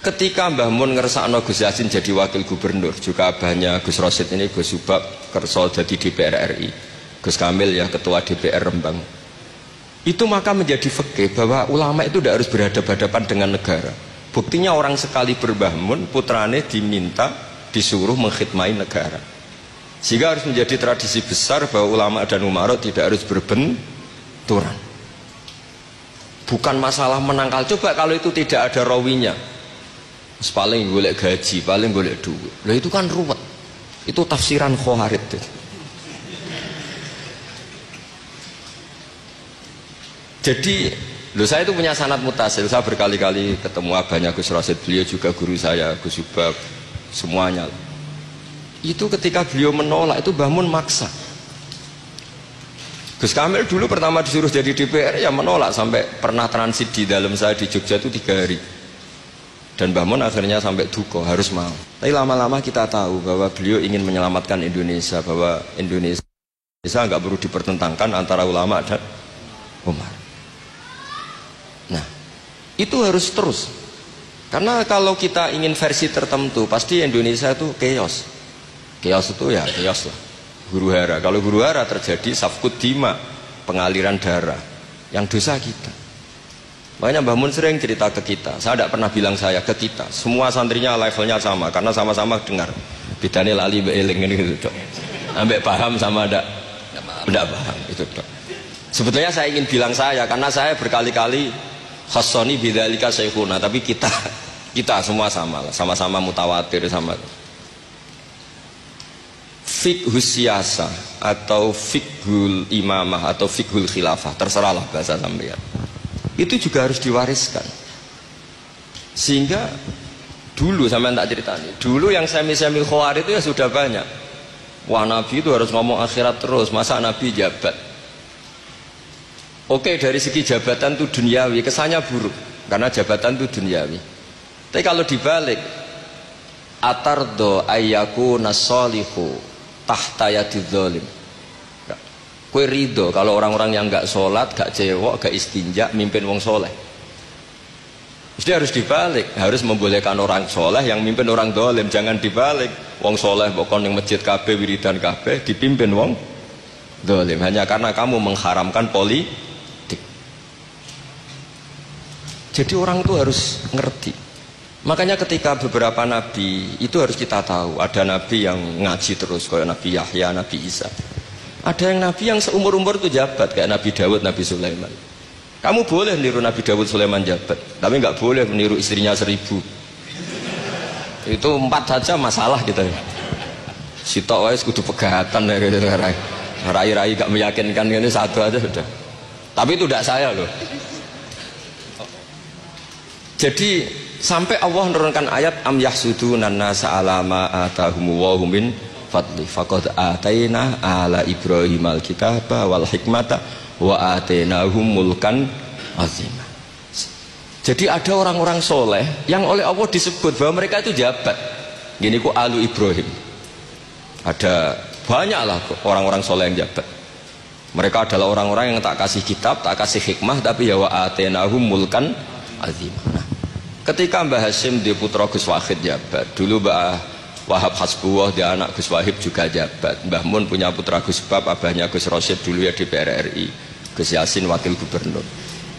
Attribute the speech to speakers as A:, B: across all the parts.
A: Ketika Mbah Mun ngersakno Gus Yasin jadi wakil gubernur, juga abahnya Gus Rosid ini Gus Subab kerso jadi DPR RI, Gus Kamil ya ketua DPR Rembang. Itu maka menjadi fikih bahwa ulama itu tidak harus berhadapan-hadapan dengan negara. Buktinya orang sekali Mbah Mun, putrane diminta disuruh mengkhidmati negara. Sehingga harus menjadi tradisi besar bahwa ulama dan umara tidak harus berbenturan. Bukan masalah menangkal. Coba kalau itu tidak ada rawinya, paling golek gaji, paling golek duit. Lah itu kan ruwet. Itu tafsiran Khawarij. Jadi, saya itu punya sanad mutasil. Saya berkali-kali ketemu abahnya Gus Rosid, beliau juga guru saya, Gus Subab, semuanya. Itu ketika beliau menolak, itu Mbah Mun maksa. Gus Kamil dulu pertama disuruh jadi DPR, ya menolak, sampai pernah transit di dalam saya di Jogja itu 3 hari. Dan Mbah Mun akhirnya sampai duka, harus mau. Tapi lama-lama kita tahu bahwa beliau ingin menyelamatkan Indonesia, bahwa Indonesia nggak perlu dipertentangkan antara ulama dan Umar. Nah, itu harus terus. Karena kalau kita ingin versi tertentu, pasti Indonesia itu chaos. Chaos itu ya chaos lah. Huru hara. Kalau huru hara terjadi safkut dima, pengaliran darah, yang dosa kita. Makanya Mbah Mun sering cerita ke kita. Saya tidak pernah bilang saya, ke kita. Semua santrinya levelnya sama, karena sama-sama dengar. Bedanya lali beeling gitu, dok. Ambek paham sama tidak paham itu, dok. Sebetulnya saya ingin bilang saya, karena saya berkali-kali khassoni bidzalika syekhuna, tapi kita semua sama lah, sama-sama mutawatir sama. Fiqhus siyasa atau fiqhul imamah atau fiqhul khilafah, terserahlah bahasa sampeyan. Itu juga harus diwariskan. Sehingga dulu sampean tak ceritani, dulu yang semi-semi Khawarij itu ya sudah banyak. Wah, Nabi itu harus ngomong akhirat terus, masa Nabi jabat. Oke, dari segi jabatan itu duniawi, kesannya buruk karena jabatan itu duniawi. Tapi kalau dibalik, atardo ayyaku nasolihu tahta yadidz zalim. Kue ridho kalau orang-orang yang gak sholat, gak cewek, gak istinja mimpin wong soleh. Jadi harus dibalik, harus membolehkan orang soleh yang mimpin orang dolim. Jangan dibalik, wong soleh pokoknya yang masjid kabeh wiridan kabeh dipimpin wong dolim hanya karena kamu mengharamkan politik. Jadi orang itu harus ngerti. Makanya ketika beberapa nabi itu harus kita tahu, ada nabi yang ngaji terus kayak Nabi Yahya, Nabi Isa. Ada yang nabi yang seumur-umur itu jabat kayak Nabi Dawud, Nabi Sulaiman. Kamu boleh meniru Nabi Dawud, Sulaiman jabat, tapi nggak boleh meniru istrinya 1000. Itu 4 saja masalah kita. Sitok wae kudu pegatan ya gitu. Rai-rai gak meyakinkan ini 1 aja sudah. Tapi itu tidak saya loh. Jadi sampai Allah menurunkan ayat am yahsudunan nasa ala ma atahum wa hum min fadli faqad ataina ala ibrahim alkitaba wal hikmata wa atainahum mulkan azima. Jadi ada orang-orang soleh yang oleh Allah disebut bahwa mereka itu jabat. Gini ku alu Ibrahim. Ada banyaklah orang-orang soleh yang jabat. Mereka adalah orang-orang yang tak kasih kitab, tak kasih hikmah, tapi ya wa atainahum mulkan azima. Nah, ketika Mbah Hasyim di putra Gus Wahid jabat, dulu Mbah Wahab Hasbuwah di anak Gus Wahib juga jabat. Mbah Mun punya putra Gus Bab, abahnya Gus Rosid dulu ya DPR RI, Gus Yasin wakil gubernur.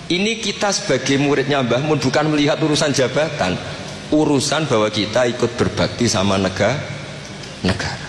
A: Ini kita sebagai muridnya Mbah Mun bukan melihat urusan jabatan, urusan bahwa kita ikut berbakti sama negara.